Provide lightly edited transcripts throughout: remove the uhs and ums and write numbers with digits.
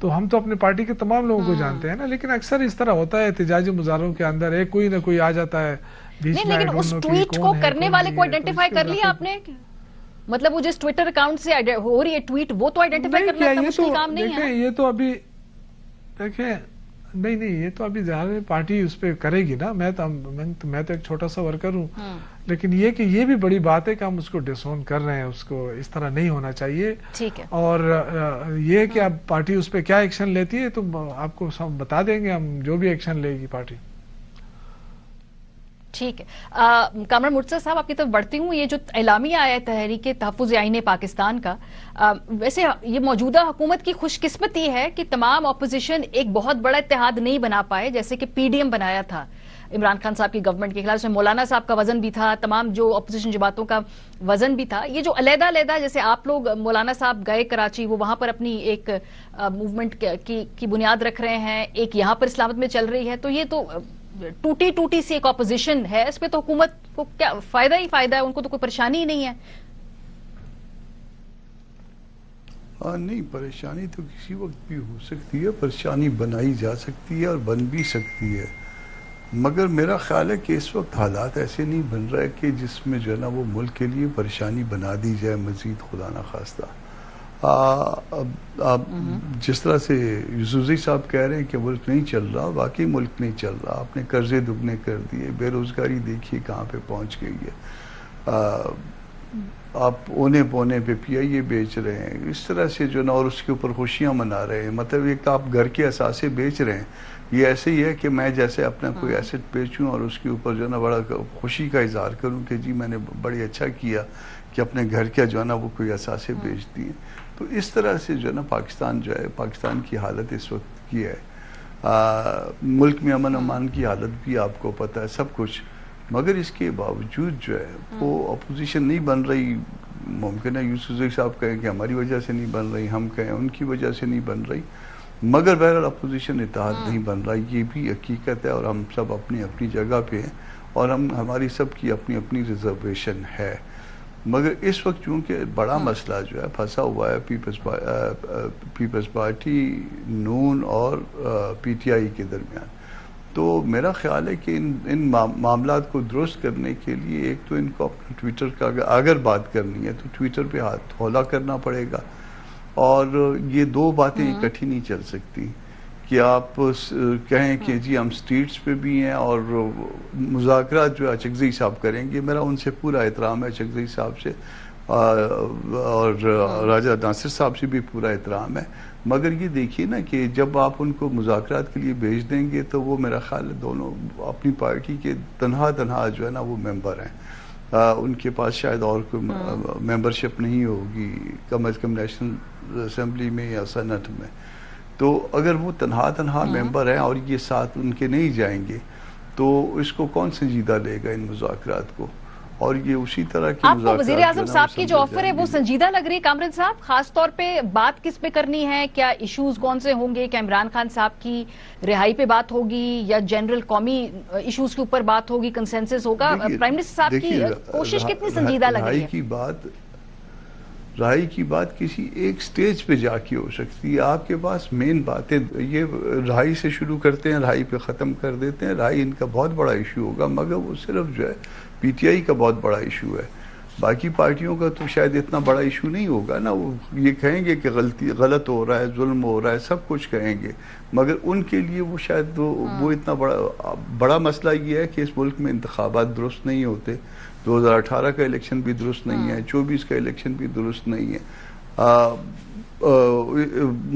تو ہم تو اپنی پارٹی کے تمام لوگوں کو جانتے ہیں نا، لیکن اکثر اس طرح ہوتا ہے احتجاجی مظاہروں کے اندر ایک کوئی نہ کوئی آ جاتا ہے بیچ میں. لیکن اس ٹویٹ کو کرنے والے کو آئیڈینٹیفائی کر لیا آپ نے؟ مطلب وہ جس ٹویٹر اکاؤنٹ سے ہو رہی ہے ٹویٹ، وہ تو آئیڈینٹیفائی کرنا اتنا مشکل کام نہیں ہے. یہ تو ابھی دیکھیں نہیں یہ تو ابھی زیادہ پارٹی اس پہ کرے گی نا. میں تو ایک چھوٹا سا ورکر ہوں، لیکن یہ کہ یہ بھی بڑی بات ہے کہ ہم اس کو ڈسون کر رہے ہیں، اس کو اس طرح نہیں ہونا چاہیے. ٹھیک ہے. اور یہ کہ اب پارٹی اس پہ کیا ایکشن لیتی ہے تو آپ کو بتا دیں گے ہم، جو بھی ایکشن لے گی پارٹی. ٹھیک ہے. کامران مرتضیٰ صاحب آپ کی طرف بڑھتی ہوں. یہ جو اعلامیہ آیا ہے تحریک تحفظ آئین پاکستان کا، ویسے یہ موجودہ حکومت کی خوش قسمتی ہے کہ تمام اپوزیشن ایک بہت بڑا اتحاد نہیں بنا پائے، جیسے کہ پی ڈی ایم بنایا تھا عمران خان صاحب کی گورنمنٹ کے خلاف، اس میں مولانا صاحب کا وزن بھی تھا، تمام جو اپوزیشن جماعتوں کا وزن بھی تھا. یہ جو علیحدہ جیسے آپ لوگ، مولانا صاحب گئے کراچی، وہ وہاں پر اپنی ایک موومنٹ کی بنیاد رکھ رہے ہیں، ایک یہاں پر اسلام آباد میں چل رہی ہے، تو یہ تو ٹوٹی سی ایک اپوزیشن ہے. اس پہ تو حکومت کو کیا فائدہ ہی فائدہ ہے، ان کو تو کوئی پریشانی ہی نہیں ہے. نہیں، پریشانی تو کسی وقت بھی ہو سکتی ہے، پریشانی بنائی جا سکتی ہے اور بن بھی سکتی ہے، مگر میرا خیال ہے کہ اس وقت حالات ایسے نہیں بن رہے کہ جس میں جو ہے نا وہ ملک کے لیے پریشانی بنا دی جائے مزید، خدا نہ خواستہ. جس طرح سے یوسفزئی صاحب کہہ رہے ہیں کہ ملک نہیں چل رہا، واقعی ملک نہیں چل رہا. آپ نے قرضے دگنے کر دیے، بے روزگاری دیکھیے کہاں پہ پہنچ گئی ہے. آپ اونے پونے پہ پی آئی اے بیچ رہے ہیں اس طرح سے جو نا، اور اس کے اوپر خوشیاں منا رہے ہیں. مطلب ایک آپ گھر کے اثاثے بیچ رہے ہیں. یہ ایسے ہی ہے کہ میں جیسے اپنا کوئی ایسٹ بیچوں اور اس کے اوپر جو ہے نا بڑا خوشی کا اظہار کروں کہ جی میں نے بڑی اچھا کیا کہ اپنے گھر کا جو ہے نا وہ کوئی اثاثے بیچ دیے. تو اس طرح سے جو ہے نا پاکستان کی حالت اس وقت کی ہے. ملک میں امن امان کی حالت بھی آپ کو پتہ ہے، سب کچھ، مگر اس کے باوجود جو ہے وہ اپوزیشن نہیں بن رہی. ممکن ہے یوسفزئی صاحب کہیں کہ ہماری وجہ سے نہیں بن رہی، ہم کہیں ان کی وجہ سے نہیں بن رہی، مگر بہرحال اپوزیشن اتحاد نہیں بن رہا. یہ بھی حقیقت ہے، اور ہم سب اپنی اپنی جگہ پہ ہیں، اور ہماری سب کی اپنی اپنی ریزرویشن ہے. مگر اس وقت چونکہ بڑا مسئلہ جو ہے پھنسا ہوا ہے پیپلز پارٹی، نون اور پی ٹی آئی کے درمیان، تو میرا خیال ہے کہ ان معاملات کو درست کرنے کے لیے ایک تو ان کو اپنا ٹویٹر کا اگر بات کرنی ہے تو ٹویٹر پہ ہاتھ ہولہ کرنا پڑے گا. اور یہ دو باتیں اکٹھی نہیں چل سکتی کہ آپ کہیں کہ جی ہم سٹریٹس پہ بھی ہیں اور مذاکرات جو اچکزئی صاحب کریں گے. میرا ان سے پورا احترام ہے، اچکزئی صاحب سے اور راجہ ناصر صاحب سے بھی پورا احترام ہے، مگر یہ دیکھیے نا کہ جب آپ ان کو مذاکرات کے لیے بھیج دیں گے تو وہ میرا خیال ہے دونوں اپنی پارٹی کے تنہا جو ہے نا وہ ممبر ہیں. ان کے پاس شاید اور کوئی ممبرشپ نہیں ہوگی، کم از کم نیشنل اسمبلی میں یا سینٹ میں. تو اگر وہ تنہا ممبر ہیں اور یہ ساتھ ان کے نہیں جائیں گے تو اس کو کون سنجیدہ لے گا ان مذاکرات کو؟ اور یہ اسی طرح کی آپ کو وزیر اعظم صاحب کی جو آفر ہے وہ سنجیدہ لگ رہی ہے کامران صاحب؟ خاص طور پہ بات کس پہ کرنی ہے؟ کیا ایشوز کون سے ہوں گے؟ کیا عمران خان صاحب کی رہائی پہ بات ہوگی یا جنرل قومی ایشوز کے اوپر بات ہوگی، کنسنسس ہوگا؟ پرائم منسٹر صاحب کی کوشش کتنی سنجیدہ لگ رہی ہے؟ رہائی کی بات کسی ایک سٹیج پہ جا کے ہو سکتی ہے. آپ کے پاس مین باتیں یہ رہائی سے شروع کرتے ہیں، رہائی پہ ختم کر دیتے ہیں. رہائی ان کا بہت بڑا ایشو ہوگا، مگر وہ صرف جو ہے پی ٹی آئی کا بہت بڑا ایشو ہے. باقی پارٹیوں کا تو شاید اتنا بڑا ایشو نہیں ہوگا نا. وہ یہ کہیں گے کہ غلط ہو رہا ہے، ظلم ہو رہا ہے، سب کچھ کہیں گے، مگر ان کے لیے وہ شاید وہ اتنا بڑا مسئلہ یہ ہے کہ اس ملک میں انتخابات درست نہیں ہوتے. 2018 کا الیکشن بھی درست نہیں ہے، 24 کا الیکشن بھی درست نہیں ہے.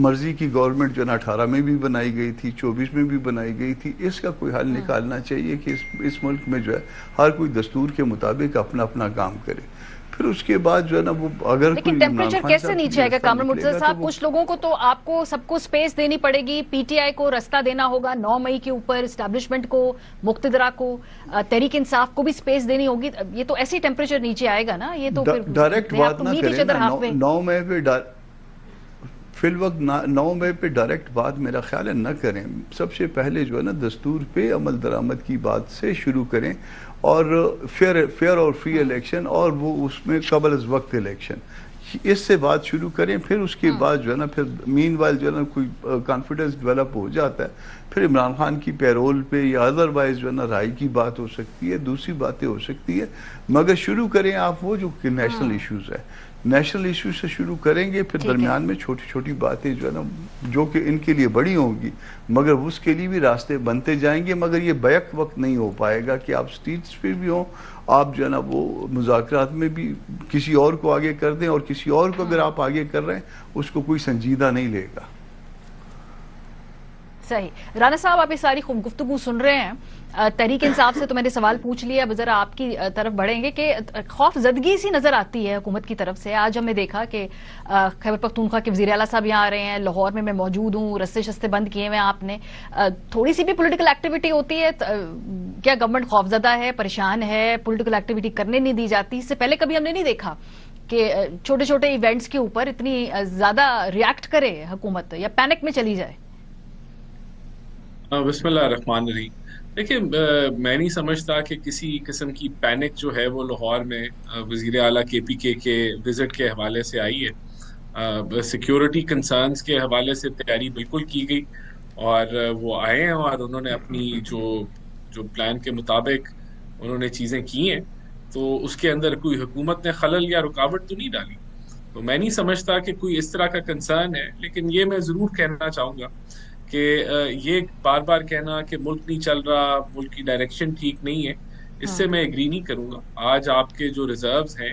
مرضی کی گورنمنٹ جو ہے 18 میں بھی بنائی گئی تھی، 24 میں بھی بنائی گئی تھی. اس کا کوئی حل نکالنا چاہیے کہ اس ملک میں جو ہے ہر کوئی دستور کے مطابق اپنا اپنا کام کرے. پھر اس کے بعد جو ہے نا وہ اگر لیکن ٹیمپریچر کیسے نیچے آئے گا کامران مرتضیٰ صاحب؟ کچھ لوگوں کو تو آپ کو سب کو سپیس دینی پڑے گی، پی ٹی آئی کو رستہ دینا ہوگا 9 مئی کے اوپر، اسٹیبلشمنٹ کو، مقتدرہ کو، تحریک انصاف کو بھی سپیس دینی ہوگی. یہ تو ایسے ٹیمپریچر نیچے آئے گا نا. یہ تو ڈائریکٹ بات نہ کریں 9 مئی پہ فی الوقت 9 مئی پہ ڈائریکٹ بات میرا خیال ہے نہ کریں. سب سے پہلے جو ہے نا دستور پہ عمل درآمد کی بات سے شروع کریں اور فیئر اور فری الیکشن، اور وہ اس میں قبل از وقت الیکشن. اس سے بات شروع کریں, پھر اس کے بعد جو ہے نا پھر مین وائل جو ہے نا کوئی کانفیڈنس ڈیولپ ہو جاتا ہے, پھر عمران خان کی پیرول پہ یا ادروائز جو ہے نا رائے کی بات ہو سکتی ہے, دوسری باتیں ہو سکتی ہے, مگر شروع کریں آپ وہ جو کہ نیشنل ایشوز ہے, نیشنل ایشو سے شروع کریں گے, پھر درمیان میں چھوٹی چھوٹی باتیں جو ہے نا جو کہ ان کے لیے بڑی ہوں گی, مگر اس کے لیے بھی راستے بنتے جائیں گے, مگر یہ بیک وقت نہیں ہو پائے گا کہ آپ سٹریٹس پہ بھی ہوں, آپ جو ہے نا وہ مذاکرات میں بھی کسی اور کو آگے کر دیں, اور کسی اور کو اگر آپ آگے کر رہے ہیں اس کو کوئی سنجیدہ نہیں لے گا. صحیح. رانا صاحب آپ یہ ساری گفتگو سن رہے ہیں, تحریک انصاف سے تو میں نے سوال پوچھ لیا, اب ذرا آپ کی طرف بڑھیں گے کہ خوف زدگی سی نظر آتی ہے حکومت کی طرف سے. آج ہم نے دیکھا کہ خیبر پختونخوا کے وزیر اعلیٰ صاحب یہاں آ رہے ہیں, لاہور میں موجود ہوں, رستے شستے بند کیے ہوئے ہیں آپ نے, تھوڑی سی بھی پولیٹیکل ایکٹیویٹی ہوتی ہے کیا گورنمنٹ خوفزدہ ہے, پریشان ہے, پولیٹیکل ایکٹیویٹی کرنے نہیں دی جاتی؟ اس سے پہلے کبھی ہم نے نہیں دیکھا کہ چھوٹے چھوٹے ایونٹس کے اوپر اتنی زیادہ ریاکٹ کرے حکومت یا پینک میں چلی جائے. بسم اللہ الرحمن الرحیم. دیکھیں میں نہیں سمجھتا کہ کسی قسم کی پینک جو ہے وہ لاہور میں وزیر اعلیٰ KPK کے وزٹ کے حوالے سے آئی ہے. سیکیورٹی کنسرنز کے حوالے سے تیاری بالکل کی گئی, اور وہ آئے ہیں اور انہوں نے اپنی جو پلان کے مطابق انہوں نے چیزیں کی ہیں, تو اس کے اندر کوئی حکومت نے خلل یا رکاوٹ تو نہیں ڈالی. تو میں نہیں سمجھتا کہ کوئی اس طرح کا کنسرن ہے, لیکن یہ میں ضرور کہنا چاہوں گا کہ یہ بار بار کہنا کہ ملک نہیں چل رہا, ملک کی ڈائریکشن ٹھیک نہیں ہے, اس سے میں ایگری نہیں کروں گا. آج آپ کے جو ریزروز ہیں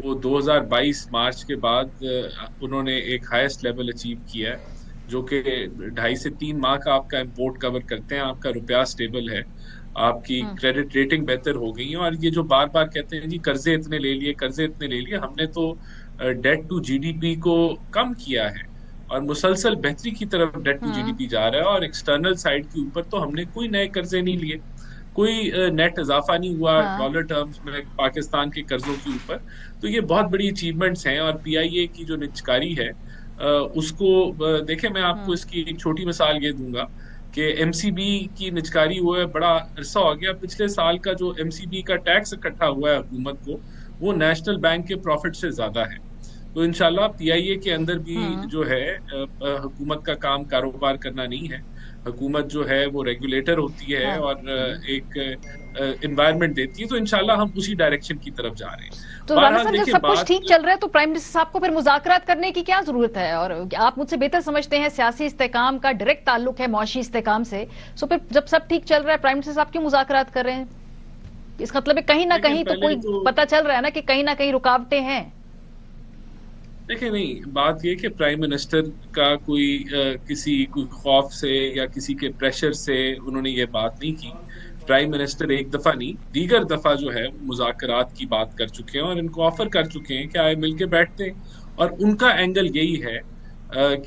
وہ 2022 مارچ کے بعد انہوں نے ایک ہائیسٹ لیول اچیو کیا ہے, جو کہ 2.5 سے 3 ماہ کا آپ کا امپورٹ کور کرتے ہیں, آپ کا روپیہ سٹیبل ہے, آپ کی کریڈٹ ریٹنگ بہتر ہو گئی ہے. اور یہ جو بار بار کہتے ہیں جی قرضے اتنے لے لیے, قرضے اتنے لے لیے, ہم نے تو ڈیٹ ٹو GDP کو کم کیا ہے اور مسلسل بہتری کی طرف ڈیٹ ٹو GDP جا رہا ہے, اور ایکسٹرنل سائڈ کے اوپر تو ہم نے کوئی نئے قرضے نہیں لیے, کوئی نیٹ اضافہ نہیں ہوا ڈالر ٹرمز میں پاکستان کے قرضوں کے اوپر. تو یہ بہت بڑی اچیومنٹس ہیں. اور PIA کی جو نجکاری ہے اس کو دیکھیں, میں آپ کو اس کی ایک چھوٹی مثال یہ دوں گا کہ MCB کی نجکاری ہوا ہے, بڑا عرصہ ہو گیا. پچھلے سال کا جو MCB کا ٹیکس اکٹھا ہوا ہے حکومت کو, وہ نیشنل بینک کے پروفٹ سے زیادہ ہے. تو انشاءاللہ PIA کے اندر بھی جو ہے حکومت کا کام کاروبار کرنا نہیں ہے, حکومت جو ہے وہ ریگولیٹر ہوتی ہے اور ایک انوائرمنٹ دیتی ہے. تو انشاءاللہ ہم اسی ڈائریکشن کی طرف جا رہے ہیں. تو رانا صاحب جب سب کچھ ٹھیک چل رہا ہے تو پرائم منسٹر صاحب کو پھر مذاکرات کرنے کی کیا ضرورت ہے؟ اور آپ مجھ سے بہتر سمجھتے ہیں سیاسی استحکام کا ڈائریکٹ تعلق ہے معاشی استحکام سے, سو پھر جب سب ٹھیک چل رہا ہے پرائم منسٹر صاحب کیوں مذاکرات کر رہے ہیں؟ اس مطلب ہے کہیں نہ کہیں تو کوئی پتہ چل رہا ہے نا کہ کہیں نہ کہیں رکاوٹیں ہیں. دیکھیں نہیں, بات یہ کہ پرائم منسٹر کا کوئی خوف سے یا کسی کے پریشر سے انہوں نے یہ بات نہیں کی. پرائم منسٹر ایک دفعہ نہیں دیگر دفعہ جو ہے مذاکرات کی بات کر چکے ہیں اور ان کو آفر کر چکے ہیں کہ آئے مل کے بیٹھتے ہیں. اور ان کا اینگل یہی ہے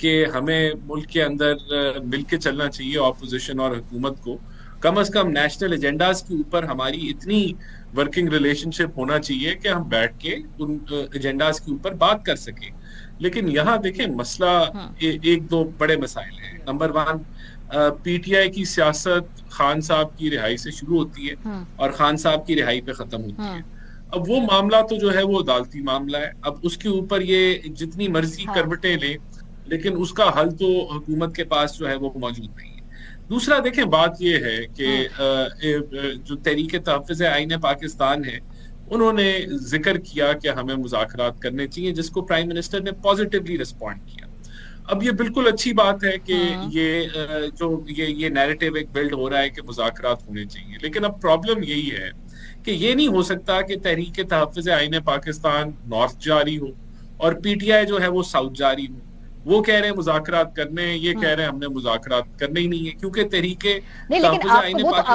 کہ ہمیں ملک کے اندر مل کے چلنا چاہیے اپوزیشن اور حکومت کو. کم از کم نیشنل ایجنڈاز کے اوپر ہماری اتنی ورکنگ ریلیشن شپ ہونا چاہیے کہ ہم بیٹھ کے ان ایجنڈاز کے اوپر بات کر سکیں. لیکن یہاں دیکھیں مسئلہ ایک دو بڑے مسائل ہیں. نمبر 1, PTI کی سیاست خان صاحب کی رہائی سے شروع ہوتی ہے اور خان صاحب کی رہائی پہ ختم ہوتی ہے. اب وہ معاملہ تو جو ہے وہ عدالتی معاملہ ہے, اب اس کے اوپر یہ جتنی مرضی کروٹیں لیں, لیکن اس کا حل تو حکومت کے پاس جو ہے وہ موجود نہیں ہے. دوسرا دیکھیں بات یہ ہے کہ جو تحریک تحفظ آئین پاکستان ہے, انہوں نے ذکر کیا کہ ہمیں مذاکرات کرنے چاہیے, جس کو پرائم منسٹر نے پازیٹیولی رسپونڈ کیا. اب یہ بالکل اچھی بات ہے کہ یہ نیریٹو ایک بلڈ ہو رہا ہے کہ مذاکرات ہونے چاہیے. لیکن اب پرابلم یہی ہے کہ یہ نہیں ہو سکتا کہ تحریک تحفظ آئین پاکستان نارتھ جاری ہو اور PTI جو ہے وہ ساؤتھ جاری ہو. وہ کہہ رہے ہیں مذاکرات کرنے, یہ کہہ رہے ہیں ہم نے مذاکرات کرنے ہی نہیں ہے, کیونکہ تحریک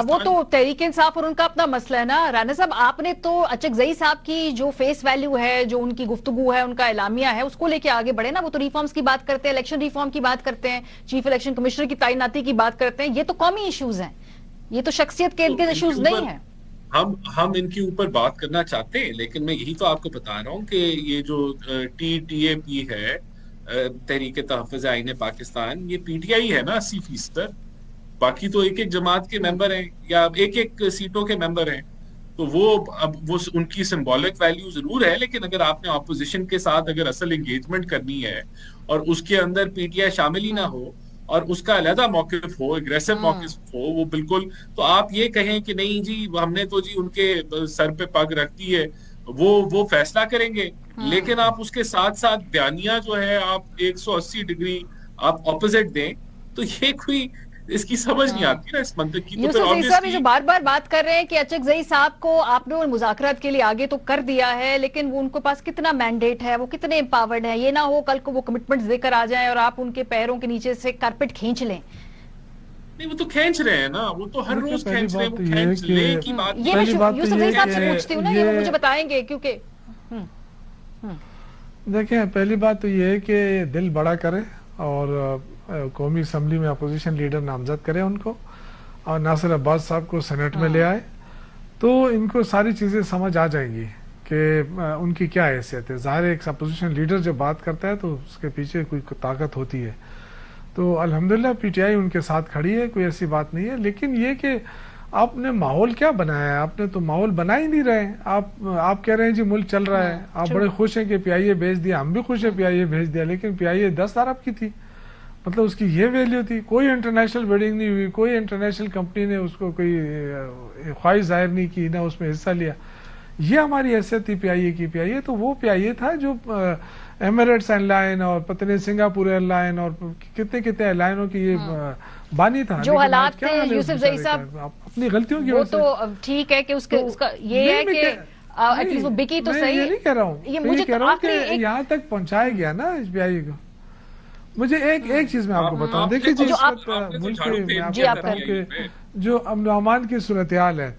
وہ تو تحریک انصاف اور ان کا اپنا مسئلہ ہے نا. رانا صاحب آپ نے تو اچکزئی صاحب کی جو فیس ویلیو ہے, جو ان کی گفتگو ہے, ان کا اعلامیہ ہے, اس کو لے کے آگے بڑھے نا. وہ تو ریفارمز کی بات کرتے ہیں, الیکشن ریفارم کی بات کرتے ہیں, چیف الیکشن کمشنر کی تعیناتی کی بات کرتے ہیں. یہ تو قومی ایشوز ہیں, یہ تو شخصیت کے ایشوز نہیں ہیں. ہم ان کے اوپر بات کرنا چاہتے ہیں, لیکن میں یہی تو آپ کو بتا رہا ہوں کہ یہ جو TTAP ہے, تحریک تحفظ آئین پاکستان, یہ PTI ہے نا 80%. باقی تو ایک ایک جماعت کے ممبر ہیں یا ایک ایک سیٹوں کے ممبر ہیں. تو وہ اب وہ ان کی سمبولک ویلیو ضرور ہے، لیکن اگر آپ نے اپوزیشن کے ساتھ اگر اصل انگیجمنٹ کرنی ہے اور اس کے اندر پی ٹی آئی شامل ہی نہ ہو اور اس کا علیحدہ موقف ہو، اگریسو موقف ہو، وہ بالکل، تو آپ یہ کہیں کہ نہیں جی ہم نے تو جی ان کے سر پہ پگ رکھ دی ہے، وہ فیصلہ کریں گے، لیکن آپ اس کے ساتھ ساتھ بیانیہ جو ہے آپ 180 ڈگری آپ اپوزٹ دیں، تو یہ کوئی اس کی سمجھ نہیں آتی نا اس منطق کی. یوسف زئی صاحب جو بار بار بات کر رہے ہیں کہ اچکزئی صاحب کو آپ نے مذاکرات کے لیے آگے تو کر دیا ہے، لیکن وہ ان کے پاس کتنا مینڈیٹ ہے، وہ کتنے امپاورڈ ہیں، یہ نہ ہو کل کو وہ کمٹمنٹس دے کر آ جائیں اور آپ ان کے پیروں کے نیچے سے کارپٹ کھینچ لیں. نہیں وہ تو کھینچ رہے ہیں نا، وہ تو ہر روز کھینچ رہے ہیں، وہ کھینچ لے کی بات. یہ میں یوسف زئی صاحب سے پوچھتی ہوں نا، یہ وہ مجھے بتائیں گے، کیونکہ دیکھیں پہلی بات تو یہ ہے کہ دل بڑا کرے اور قومی اسمبلی میں اپوزیشن لیڈر نامزد کرے ان کو، اور ناصر عباس صاحب کو سینٹ میں لے آئے، تو ان کو ساری چیزیں سمجھ آ جائیں گی کہ ان کی کیا حیثیت ہے. ظاہر ایک اپوزیشن لیڈر جب بات کرتا ہے تو اس کے پیچھے کوئی طاقت ہوتی ہے. تو الحمدللہ پی ٹی آئی ان کے ساتھ کھڑی ہے، کوئی ایسی بات نہیں ہے. لیکن یہ کہ آپ نے ماحول کیا بنایا ہے، آپ نے تو ماحول بنا ہی نہیں رہے. آپ کہہ رہے ہیں جی ملک چل رہا ہے، آپ بڑے خوش ہیں کہ پی آئی اے بھیج دیا، ہم بھی خوش ہیں پی آئی اے بھیج دیا، لیکن پی آئی اے 10 ارب کی تھی، مطلب اس کی یہ ویلیو تھی. کوئی انٹرنیشنل بیڈنگ نہیں ہوئی، کوئی انٹرنیشنل کمپنی نے اس کو کوئی خواہش ظاہر نہیں کی، نہ اس میں حصہ لیا. یہ ہماری حیثیت تھی پی آئی اے کی. پی آئی اے تو وہ پی آئی اے تھا جو ایمریٹس ایئر لائن اور پتہ نہیں سنگاپور ایئر لائن اور کتنے ایئر لائنوں کی یہ بانی تھا. جو حالات تھے یوسف زئی صاحب اپنی غلطیوں کی وہ تو ٹھیک ہے کہ اس کا یہ ہے کہ ایٹ لیسٹ وہ بکی تو صحیح. یہ نہیں کہہ رہا ہوں، یہ مجھے کہہ رہا ہوں کہ یہاں تک پہنچایا گیا نا اس پی آئی اے کو. مجھے ایک چیز میں آپ کو بتاؤں، دیکھیے جی اس وقت ملک میں آپ کو بتاؤں کہ جو امن و امان کی صورتحال ہے،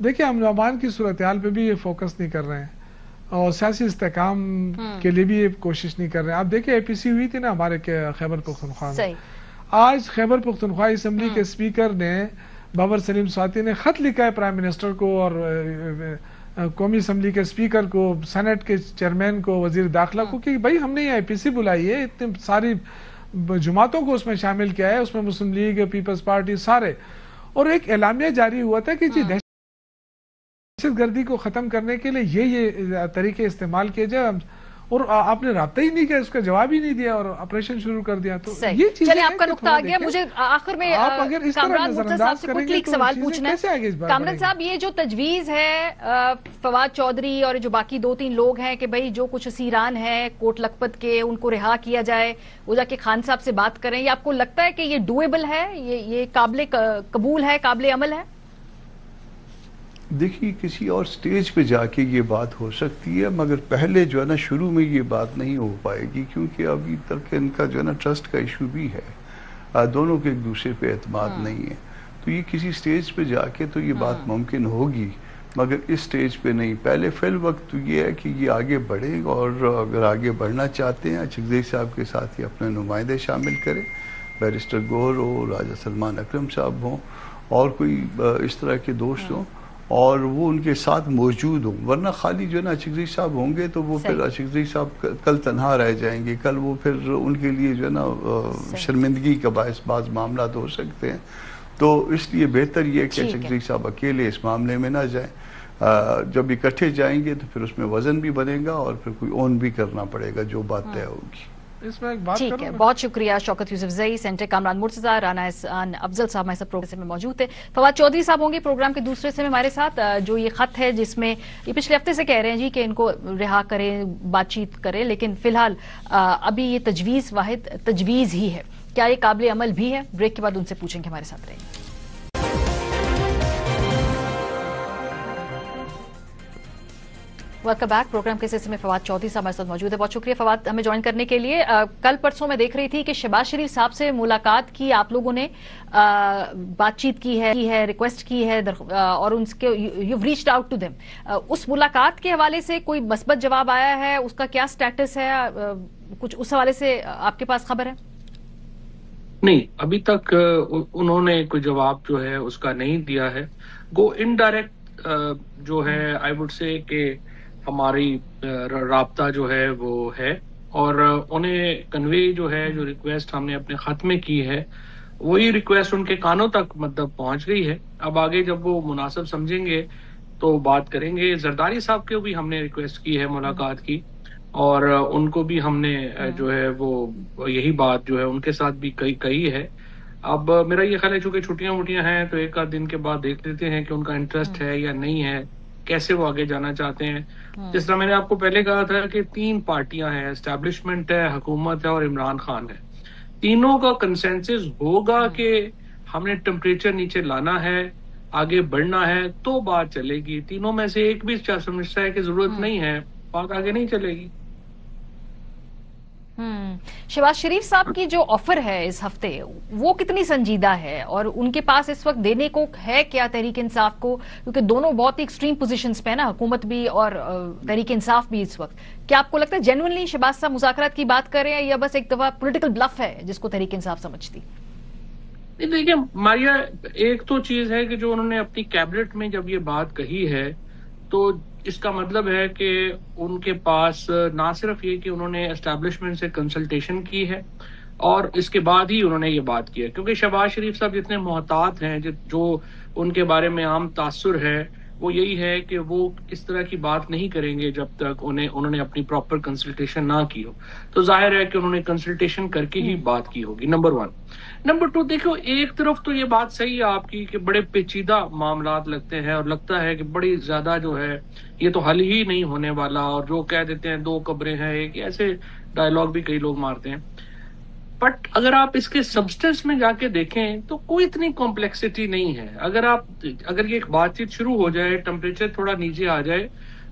دیکھیں امن و امان کی صورتحال پہ بھی یہ فوکس نہیں کر رہے ہیں اور سیاسی استحکام کے لیے بھی یہ کوشش نہیں کر رہے ہیں. آپ دیکھیں اے پی سی ہوئی تھی نا ہمارے خیبر پختونخوا میں، آج خیبر پختونخوا اسمبلی کے اسپیکر نے بابر سلیم سواتی نے خط لکھا ہے پرائم منسٹر کو اور قومی اسمبلی کے اسپیکر کو، سینٹ کے چیئرمین کو، وزیر داخلہ کو، کہ بھائی ہم نے یہ اے پی سی بلائی ہے، اتنے ساری جماعتوں کو اس میں شامل کیا ہے، اس میں مسلم لیگ، پیپلز پارٹی سارے، اور ایک اعلامیہ جاری ہوا تھا کہ جی دہشت گردی کو ختم کرنے کے لیے یہ طریقے استعمال کیے جائے، اور آپ نے رابطہ ہی نہیں کیا، اس کا جواب ہی نہیں دیا اور آپریشن شروع کر دیا. تو یہ چلیں آپ کا نقطہ آ گیا. مجھے آخر میں کامران مرتضی صاحب سے کوئی ایک سوال پوچھنا ہے. کامران صاحب یہ جو تجویز ہے فواد چودھری اور جو باقی 2-3 لوگ ہیں کہ بھائی جو کچھ اسیران ہیں کوٹ لکھپت کے ان کو رہا کیا جائے، وہ جا کے خان صاحب سے بات کریں، یہ آپ کو لگتا ہے کہ یہ ڈویبل ہے، یہ قابل قبول ہے، قابل عمل ہے؟ دیکھیے کسی اور سٹیج پہ جا کے یہ بات ہو سکتی ہے، مگر پہلے جو ہے نا شروع میں یہ بات نہیں ہو پائے گی، کیونکہ ابھی تک ان کا جو ہے نا ٹرسٹ کا ایشو بھی ہے، دونوں کے ایک دوسرے پہ اعتماد نہیں ہے. تو یہ کسی سٹیج پہ جا کے تو یہ بات ممکن ہوگی، مگر اس سٹیج پہ نہیں. پہلے فی الوقت تو یہ ہے کہ یہ آگے بڑھے، اور اگر آگے بڑھنا چاہتے ہیں اچکزئی صاحب کے ساتھ ہی اپنے نمائندے شامل کریں، بیرسٹر گوہر ہو، راجہ سلمان اکرم صاحب ہوں، اور کوئی اس طرح کے دوست ہوں، اور وہ ان کے ساتھ موجود ہوں. ورنہ خالی جو ہے نا اچکزئی صاحب ہوں گے تو وہ پھر اچکزئی صاحب کل تنہا رہ جائیں گے، کل وہ پھر ان کے لیے جو ہے نا شرمندگی کا باعث بعض معاملات ہو سکتے ہیں. تو اس لیے بہتر یہ ہے کہ اچکزئی صاحب اکیلے اس معاملے میں نہ جائیں. جب اکٹھے جائیں گے تو پھر اس میں وزن بھی بنے گا اور پھر کوئی اون بھی کرنا پڑے گا جو بات طے ہوگی. ٹھیک ہے، بہت شکریہ شوکت یوسف زئی، سینٹر کامران مرتضی، رانا احسان افضل صاحب ہمارے ساتھ پروگرام میں موجود تھے. فواد چودھری صاحب ہوں گے پروگرام کے دوسرے سے ہمارے ساتھ. جو یہ خط ہے جس میں یہ پچھلے ہفتے سے کہہ رہے ہیں جی کہ ان کو رہا کریں، بات چیت کریں، لیکن فی الحال ابھی یہ تجویز واحد تجویز ہی ہے، کیا یہ قابل عمل بھی ہے؟ بریک کے بعد ان سے پوچھیں گے. ہمارے ساتھ رہیں. Welcome back. پروگرام کے سلسلے میں فواد چودھری صاحب ہمارے ساتھ موجود ہے. بہت شکریہ فواد ہمیں جوائن کرنے کے لیے. کل پرسوں میں دیکھ رہی تھی کہ شہباز شریف صاحب سے ملاقات کی آپ لوگوں نے، بات چیت کی ہے، ریکویسٹ کی ہے، اور ان کے you reached out to them. اس ملاقات کے حوالے سے کوئی مثبت جواب آیا ہے؟ اس کا کیا سٹیٹس ہے؟ کچھ اس حوالے سے آپ کے پاس خبر ہے؟ نہیں، ابھی تک انہوں نے کوئی جواب جو ہے اس کا نہیں دیا ہے. گو انڈائریکٹ جو ہے آئی وڈ سے کہ ہماری رابطہ جو ہے وہ ہے، اور انہیں کنوے جو ہے جو ریکویسٹ ہم نے اپنے خط میں کی ہے وہی ریکویسٹ ان کے کانوں تک مطلب پہنچ گئی ہے. اب آگے جب وہ مناسب سمجھیں گے تو بات کریں گے. زرداری صاحب کو بھی ہم نے ریکویسٹ کی ہے ملاقات کی, اور ان کو بھی ہم نے جو ہے وہ یہی بات جو ہے ان کے ساتھ بھی کہی ہے. اب میرا یہ خیال ہے چونکہ چھٹیاں وٹیاں ہیں تو ایک آدھ دن کے بعد دیکھ لیتے ہیں کہ ان کا انٹرسٹ ہے یا نہیں ہے, کیسے وہ آگے جانا چاہتے ہیں. جس طرح میں نے آپ کو پہلے کہا تھا کہ 3 پارٹیاں ہیں, اسٹیبلشمنٹ ہے, حکومت ہے اور عمران خان ہے. تینوں کا کنسنسس ہوگا کہ ہم نے ٹمپریچر نیچے لانا ہے, آگے بڑھنا ہے تو بات چلے گی. تینوں میں سے ایک بھی سمجھتا ہے کہ ضرورت نہیں ہے, بات آگے نہیں چلے گی. شہباز شریف صاحب کی جو آفر ہے اس ہفتے وہ کتنی سنجیدہ ہے, اور ان کے پاس اس وقت دینے کو ہے کیا تحریک انصاف کو, کیونکہ دونوں بہت ہی ایکسٹریم پوزیشنز پہ ہے نا, حکومت بھی اور تحریک انصاف بھی اس وقت. کیا آپ کو لگتا ہے جینوئنلی شہباز صاحب مذاکرات کی بات کر رہے ہیں یا بس ایک دفعہ پولیٹیکل بلف ہے جس کو تحریک انصاف سمجھتی؟ دیکھیے ماریا, ایک تو چیز ہے کہ جو انہوں نے اپنی کیبنٹ میں جب یہ بات کہی ہے تو اس کا مطلب ہے کہ ان کے پاس نہ صرف یہ کہ انہوں نے اسٹیبلشمنٹ سے کنسلٹیشن کی ہے اور اس کے بعد ہی انہوں نے یہ بات کی ہے, کیونکہ شہباز شریف صاحب جتنے محتاط ہیں, جو ان کے بارے میں عام تاثر ہے وہ یہی ہے کہ وہ اس طرح کی بات نہیں کریں گے جب تک انہوں نے اپنی پراپر کنسلٹیشن نہ کی ہو. تو ظاہر ہے کہ انہوں نے کنسلٹیشن کر کے ہی بات کی ہوگی, نمبر 1. نمبر 2, دیکھو ایک طرف تو یہ بات صحیح ہے آپ کی کہ بڑے پیچیدہ معاملات لگتے ہیں اور لگتا ہے کہ بڑی زیادہ جو ہے یہ تو حل ہی نہیں ہونے والا, اور جو کہہ دیتے ہیں 2 قبریں ہیں ایک, ایسے ڈائیلاگ بھی کئی لوگ مارتے ہیں. بٹ اگر آپ اس کے سبسٹنس میں جا کے دیکھیں تو کوئی اتنی کمپلیکسٹی نہیں ہے. اگر یہ ایک بات چیت شروع ہو جائے, ٹمپریچر تھوڑا نیچے آ جائے,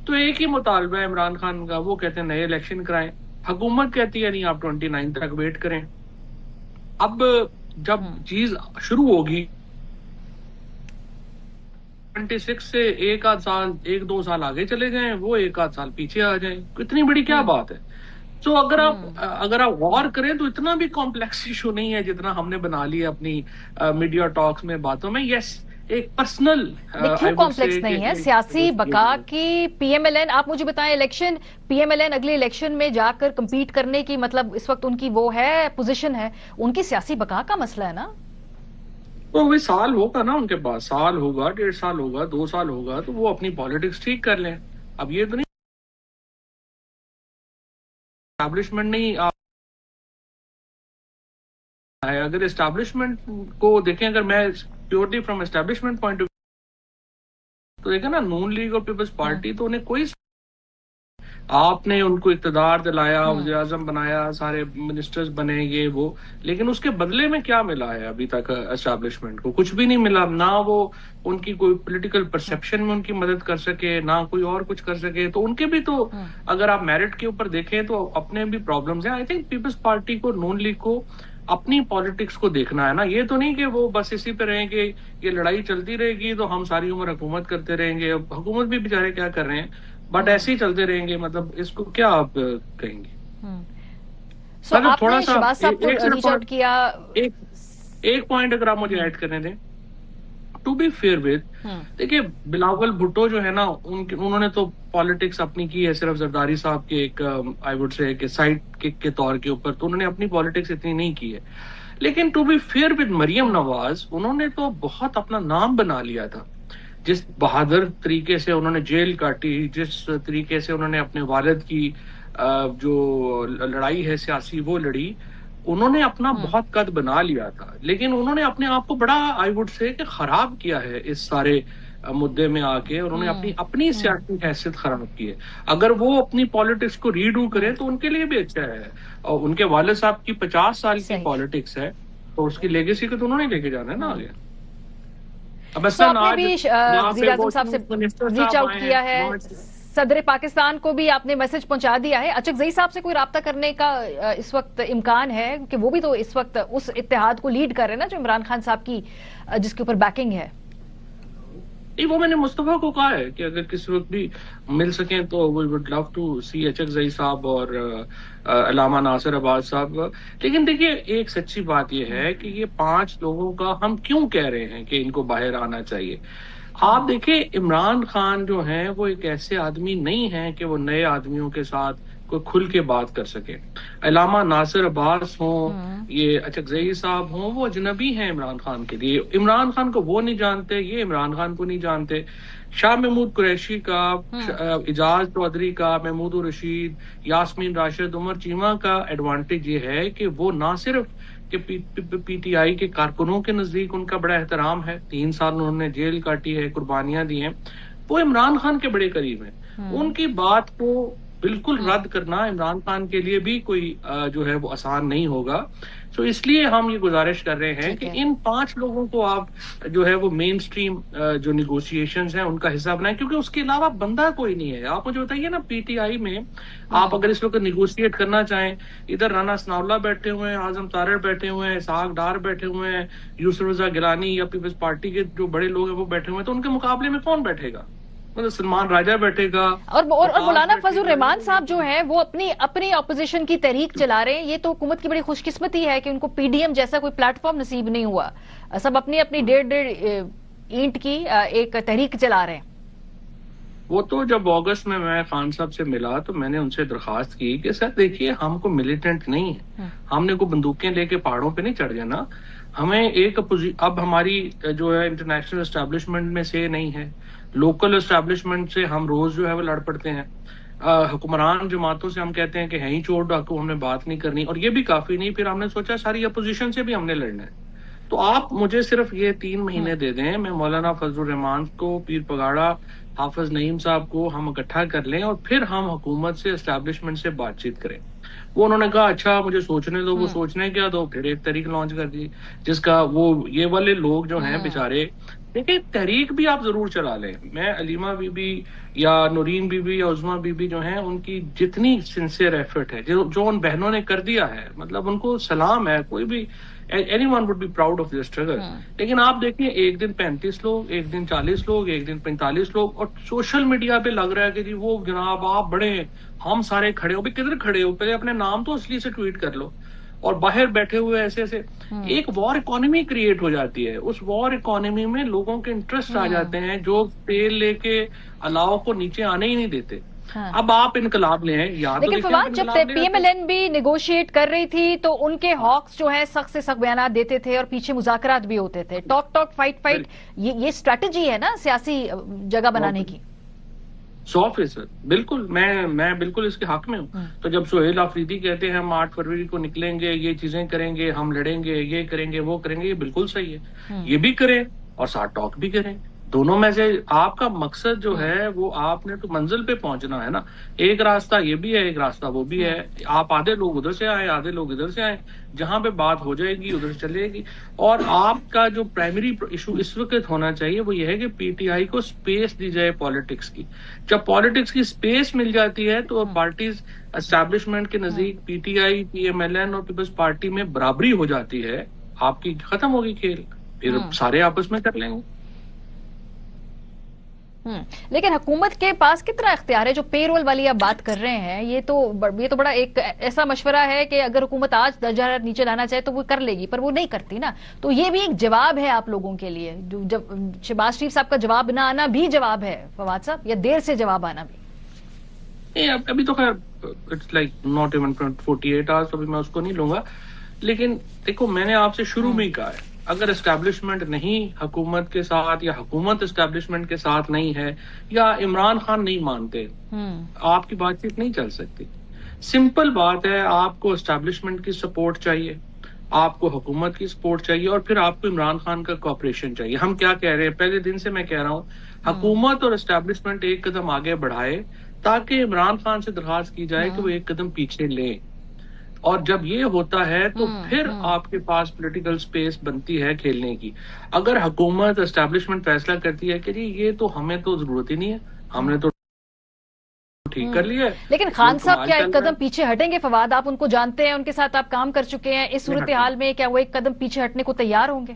تو ایک ہی مطالبہ ہے عمران خان کا, وہ کہتے ہیں نئے الیکشن کرائیں. حکومت کہتی ہے نہیں, آپ 29 تک ویٹ کریں. اب جب چیز شروع ہوگی 26 سے 1-2 سال آگے چلے جائیں, وہ 1-8 سال پیچھے آ جائیں, اتنی بڑی کیا بات ہے. تو اگر آپ غور کریں تو اتنا بھی کمپلیکس ایشو نہیں ہے جتنا ہم نے بنا لیا اپنی میڈیا ٹاکس میں, باتوں میں. یس, ایک پرسنل کیوں کمپلیکس نہیں ہے, سیاسی بقا کی پی ایم ایل این. آپ مجھے بتائیں election P M L N اگلے الیکشن میں جا کر کمپیٹ کرنے کی مطلب اس وقت ان کی وہ ہے پوزیشن ہے, ان کی سیاسی بقا کا مسئلہ ہے نا. وہ سال ہوگا نا ان کے پاس, سال ہوگا, 1.5 سال ہوگا, 2 سال ہوگا, تو وہ اپنی پالیٹکس ٹھیک کر لیں. اب یہ تو نہیں اسٹیبلشمنٹ نہیں ہے. اگر اسٹیبلشمنٹ کو دیکھیں, اگر میں purely from establishment point of view تو دیکھیں نا, نون لیگ اور پیپلز پارٹی تو انہیں کوئی, آپ نے ان کو اقتدار دلایا, وزیر اعظم بنایا, سارے منسٹرز بنے, یہ وہ, لیکن اس کے بدلے میں کیا ملا ہے ابھی تک اسٹیبلشمنٹ کو؟ کچھ بھی نہیں ملا. نہ وہ ان کی کوئی پولیٹیکل پرسپشن میں ان کی مدد کر سکے, نہ کوئی اور کچھ کر سکے. تو ان کے بھی تو اگر آپ میرٹ کے اوپر دیکھیں تو اپنے بھی پرابلمز ہیں. آئی تھنک پیپلز پارٹی کو, نون لیگ کو اپنی پالیٹکس کو دیکھنا ہے نا. یہ تو نہیں کہ وہ بس اسی پہ رہیں گے, یہ لڑائی چلتی رہے گی تو ہم ساری عمر حکومت کرتے رہیں گے. حکومت بھی بیچارے کیا کر رہے ہیں, بٹ ایسے ہی چلتے رہیں گے. مطلب اس کو کیا آپ کہیں گے؟ تھوڑا سا ایک پوائنٹ اگر آپ مجھے ایڈ کرنے دیں, ٹو بی فیئر ود, دیکھیے بلاول بھٹو جو ہے نا, انہوں نے تو پالیٹکس اپنی کی ہے صرف زرداری صاحب کے ایک آئی وڈ سے کہ سائڈ کک کے طور کے اوپر, تو انہوں نے اپنی پالیٹکس اتنی نہیں کی ہے. لیکن to be fair with Maryam Nawaz, انہوں نے تو بہت اپنا نام بنا لیا تھا. جس بہادر طریقے سے انہوں نے جیل کاٹی, جس طریقے سے انہوں نے اپنے والد کی جو لڑائی ہے سیاسی وہ لڑی, انہوں نے اپنا بہت قد بنا لیا تھا. لیکن انہوں نے اپنے آپ کو بڑا آئی وڈ سے کہ خراب کیا ہے اس سارے مدے میں آ کے, اور انہوں نے اپنی سیاسی حیثیت خراب کی ہے. اگر وہ اپنی پالیٹکس کو ریڈو کریں تو ان کے لیے بھی اچھا ہے. اور ان کے والد صاحب کی 50 سال کی پالیٹکس ہے, تو اس کی لیگیسی کو تو انہوں نے لے کے جانا ہے نا آگے. آپ نے بھی وزیر اعظم صاحب سے ریچ آؤٹ کیا ہے, صدر پاکستان کو بھی آپ نے میسج پہنچا دیا ہے. اچکزئی صاحب سے کوئی رابطہ کرنے کا اس وقت امکان ہے کہ وہ بھی تو اس وقت اس اتحاد کو لیڈ کر رہے ہیں نا جو عمران خان صاحب کی جس کے اوپر بیکنگ ہے؟ وہ میں نے مصطفیٰ کو کہا ہے کہ اگر کسی وقت بھی مل سکیں تو وی وڈ لو ٹو سی اچکزئی صاحب اور علامہ ناصر عباس صاحب. لیکن دیکھیے ایک سچی بات یہ ہے کہ یہ 5 لوگوں کا ہم کیوں کہہ رہے ہیں کہ ان کو باہر آنا چاہیے. آپ دیکھیں عمران خان جو ہیں وہ ایک ایسے آدمی نہیں ہیں کہ وہ نئے آدمیوں کے ساتھ کوئی کھل کے بات کر سکے. علامہ ناصر عباس ہوں, یہ اچکزئی صاحب ہوں, وہ اجنبی ہیں عمران خان کے لیے. عمران خان کو وہ نہیں جانتے, یہ عمران خان کو نہیں جانتے. شاہ محمود قریشی کا, اعجاز چودھری کا, محمود الرشید, یاسمین راشد, عمر چیمہ کا ایڈوانٹیج یہ ہے کہ وہ نہ صرف کہ پی ٹی آئی کے کارکنوں کے نزدیک ان کا بڑا احترام ہے, 3 سال انہوں نے جیل کاٹی ہے, قربانیاں دی ہیں, وہ عمران خان کے بڑے قریب ہیں. ان کی بات کو بالکل رد کرنا عمران خان کے لیے بھی کوئی جو ہے وہ آسان نہیں ہوگا. تو اس لیے ہم یہ گزارش کر رہے ہیں کہ ان 5 لوگوں کو آپ جو ہے وہ مین سٹریم جو نیگوشیشنز ہیں ان کا حصہ بنائیں, کیونکہ اس کے علاوہ بندہ کوئی نہیں ہے. آپ مجھے بتائیے نا, پی ٹی آئی میں آپ اگر اس وقت نیگوشیٹ کرنا چاہیں, ادھر رانا ثناء اللہ بیٹھے ہوئے ہیں, اعظم طارڑ بیٹھے ہوئے ہیں, اسحاق ڈار بیٹھے ہوئے ہیں, یوسف رضا گیلانی یا پیپلز پارٹی کے جو بڑے لوگ ہیں وہ بیٹھے ہوئے ہیں, تو ان کے مقابلے میں کون بیٹھے گا؟ مطلب سلمان راجہ بیٹھے گا, اور مولانا فضل الرحمان صاحب جو ہیں وہ اپنی اپوزیشن کی تحریک چلا رہے ہیں. یہ تو حکومت کی بڑی خوش قسمتی ہے کہ ان کو پی ڈی ایم جیسا کوئی پلیٹ فارم نصیب نہیں ہوا. سب اپنی 1.5 اینٹ کی ایک تحریک چلا رہے ہیں. وہ تو جب اگست میں خان صاحب سے ملا تو میں نے ان سے درخواست کی کہ سر دیکھیے, ہم کو ملیٹنٹ نہیں ہے, ہم نے کوئی بندوقیں لے کے پہاڑوں پہ نہیں چڑھ جانا. ہمیں ایک اب ہماری جو ہے انٹرنیشنل اسٹیبلشمنٹ میں سے نہیں ہے, لوکل اسٹیبلشمنٹ سے ہم روز جو ہے وہ لڑ پڑتے ہیں. حکمران جماعتوں سے ہم کہتے ہیں کہ ہیں چور ڈاکو, ہم نے بات نہیں کرنی, اور یہ بھی کافی نہیں, پھر ہم نے سوچا ساری اپوزیشن سے بھی ہم نے لڑنا ہے. تو آپ مجھے صرف یہ 3 مہینے دے دیں, میں مولانا فضل الرحمان کو, پیر پگاڑا, حافظ نعیم صاحب کو ہم اکٹھا کر لیں اور پھر ہم حکومت سے, اسٹیبلشمنٹ سے بات چیت کریں. وہ انہوں نے کہا اچھا مجھے سوچنے دو. وہ سوچنے کیا دو, پھر ایک تحریک لانچ کر دی جس کا وہ یہ والے لوگ جو ہیں بےچارے. دیکھیں تحریک بھی آپ ضرور چلا لیں. میں علیمہ بی بی یا نورین بی بی یا عظمیٰ بی بی جو ہیں ان کی جتنی سنسیئر ایفرٹ ہے, جو ان بہنوں نے کر دیا ہے, مطلب ان کو سلام ہے. کوئی بھی anyone would be proud of their struggle. لیکن آپ دیکھیں ایک دن 35 لوگ, ایک دن 40 لوگ, ایک دن 45 لوگ, اور سوشل میڈیا پہ لگ رہا ہے کہ جی وہ جناب آپ بڑے, ہم سارے کھڑے ہو. کدھر کھڑے ہو؟ پہلے اپنے نام تو اصلی سے ٹویٹ کر لو. اور باہر بیٹھے ہوئے ایسے ایک وار اکانومی کریٹ ہو جاتی ہے. اس وار اکانومی میں لوگوں کے انٹرسٹ آ جاتے ہیں جو تیل لے کے علاوہ کو نیچے آنے ہی نہیں دیتے. اب آپ انقلاب لیں, لیکن فواد جب پی ایم ایل این بھی نیگوشیٹ کر رہی تھی تو ان کے ہاکس جو ہے سخت سے سخت بیانات دیتے تھے اور پیچھے مذاکرات بھی ہوتے تھے. ٹاک فائٹ, یہ اسٹریٹجی ہے نا سیاسی جگہ بنانے کی. 100% بالکل, میں بالکل اس کے حق میں ہوں. تو جب سہیل آفریدی کہتے ہیں ہم 8 فروری کو نکلیں گے, یہ چیزیں کریں گے, ہم لڑیں گے, یہ کریں گے, وہ کریں گے, یہ بالکل صحیح ہے. یہ بھی کریں اور ساتھ ٹاک بھی کریں. دونوں میں سے آپ کا مقصد جو ہے وہ آپ نے تو منزل پہ پہنچنا ہے نا. ایک راستہ یہ بھی ہے, ایک راستہ وہ بھی ہے. آپ آدھے لوگ ادھر سے آئے, آدھے لوگ ادھر سے آئے, جہاں پہ بات ہو جائے گی ادھر چلے گی. اور آپ کا جو پرائمری ایشو اس وقت ہونا چاہیے وہ یہ ہے کہ پی ٹی آئی کو سپیس دی جائے پالیٹکس کی. جب پالیٹکس کی سپیس مل جاتی ہے تو پارٹیز اسٹیبلشمنٹ کے نزدیک P T I, P M L N اور پیپلز پارٹی میں برابری ہو جاتی ہے. آپ کی ختم ہوگی کھیل, پھر سارے آپس میں کر لیں گے. لیکن حکومت کے پاس کتنا اختیار ہے؟ جو پے رول والی آپ بات کر رہے ہیں, یہ تو بڑا ایک ایسا مشورہ ہے کہ اگر حکومت آج درجہ نیچے لانا چاہے تو وہ کر لے گی, پر وہ نہیں کرتی نا. تو یہ بھی ایک جواب ہے آپ لوگوں کے لیے. جب شہباز شریف صاحب کا جواب نہ آنا بھی جواب ہے فواد صاحب, یا دیر سے جواب آنا بھی؟ ابھی تو خیر it's like not even 48 hours, ابھی میں اس کو نہیں لوں گا. لیکن دیکھو میں نے آپ سے شروع میں ہی کہا ہے, اگر اسٹیبلشمنٹ نہیں حکومت کے ساتھ, یا حکومت اسٹیبلشمنٹ کے ساتھ نہیں ہے, یا عمران خان نہیں مانتے, آپ کی بات چیت نہیں چل سکتی. سمپل بات ہے, آپ کو اسٹیبلشمنٹ کی سپورٹ چاہیے, آپ کو حکومت کی سپورٹ چاہیے, اور پھر آپ کو عمران خان کا کوآپریشن چاہیے. ہم کیا کہہ رہے ہیں, پہلے دن سے میں کہہ رہا ہوں, حکومت اور اسٹیبلشمنٹ ایک قدم آگے بڑھائے تاکہ عمران خان سے درخواست کی جائے کہ وہ ایک قدم پیچھے لیں. اور جب یہ ہوتا ہے تو پھر آپ کے پاس پولیٹیکل سپیس بنتی ہے کھیلنے کی. اگر حکومت اسٹیبلشمنٹ فیصلہ کرتی ہے کہ جی یہ تو ہمیں تو ضرورت ہی نہیں ہے, ہم نے تو ٹھیک کر لیا ہے, لیکن خان صاحب کیا ایک قدم پیچھے ہٹیں گے؟ فواد آپ ان کو جانتے ہیں, ان کے ساتھ آپ کام کر چکے ہیں. اس صورتحال میں کیا وہ ایک قدم پیچھے ہٹنے کو تیار ہوں گے؟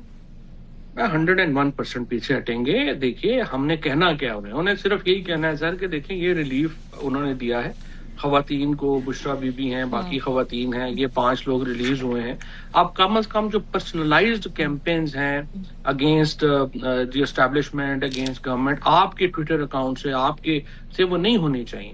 101% پیچھے ہٹیں گے. دیکھیے ہم نے کہنا کیا, انہیں صرف یہی کہنا ہے سر کہ دیکھیں یہ ریلیف انہوں نے دیا ہے خواتین کو, بشرا بی بی ہیں, باقی خواتین ہیں, یہ 5 لوگ ریلیز ہوئے ہیں. اب کم از کم جو پرسنلائزڈ کیمپینز ہیں against the establishment, against government, آپ کے ٹویٹر اکاؤنٹ سے, آپ کے سے وہ نہیں ہونی چاہیے.